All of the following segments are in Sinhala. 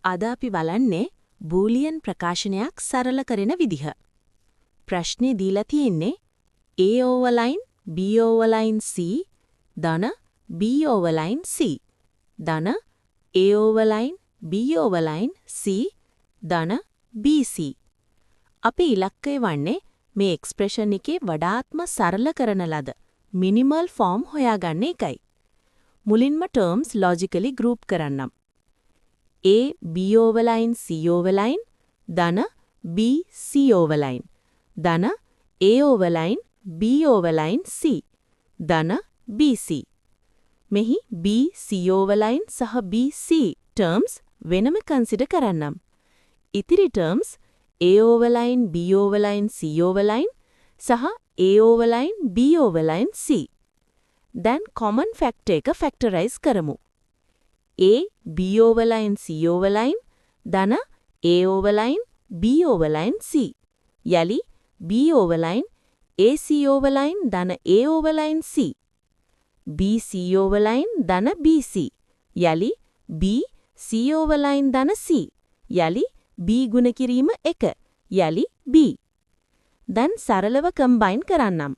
අද අපි බලන්නේ බූලියන් ප්‍රකාශනයක් සරල කරන විදිහ. ප්‍රශ්නේ දීලා තියෙන්නේ A overline B overline C ධන B overline C ධන A overline B overline C ධන BC. අපි ඉලක්කය වන්නේ මේ එක්ස්ප්‍රෙෂන් එකේ වඩාත්ම සරල කරන ලද මිනිමල් ෆෝම් හොයාගන්න එකයි. මුලින්ම ටර්ම්ස් ලොජිකලි ගෲප් කරන්නම්. A B overline C overline ධන B C overline ධන A overline B overline C ධන BC. මෙහි B C overline සහ BC ටර්ම්ස් වෙනම කන්සිඩර් කරන්නම්. ඉතිරි terms A overline B overline C overline සහ A overline B overline C. දැන් common factor එක factorize කරමු. A B overline C overline ධන A overline B overline C යලි B overline AC overline ධන A overline C BC overline ධන BC යලි B C overline ධන C යලි B ගුණ කිරීම 1 යලි B. දැන් සරලව කම්බයින් කරන්නම්.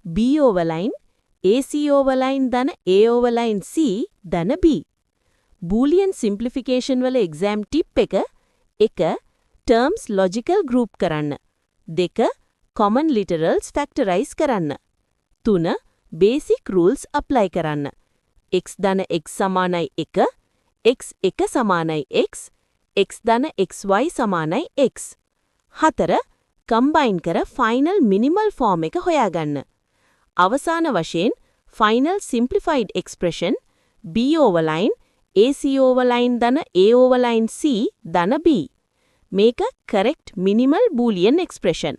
B overline AC overline ධන A overline C ධන B. බූලියන් සිම්ප්ලිෆිකේෂන් වල එක්සෑම් ටිප් එක 1. ටර්ම්ස් ලොජිකල් ගෲප් කරන්න. 2. common literals factorize කරන්න. 3. basic rules apply කරන්න. x ධන x සමානයි 1, x 1 සමානයි x, x ධන xy සමානයි x. 4. කම්බයින් කර ෆයිනල් මිනිමල් ෆෝම් එක හොයාගන්න. අවසාන වශයෙන් final simplified expression B overline AC overline ධන A overline C ධන B. මේක correct minimal boolean expression.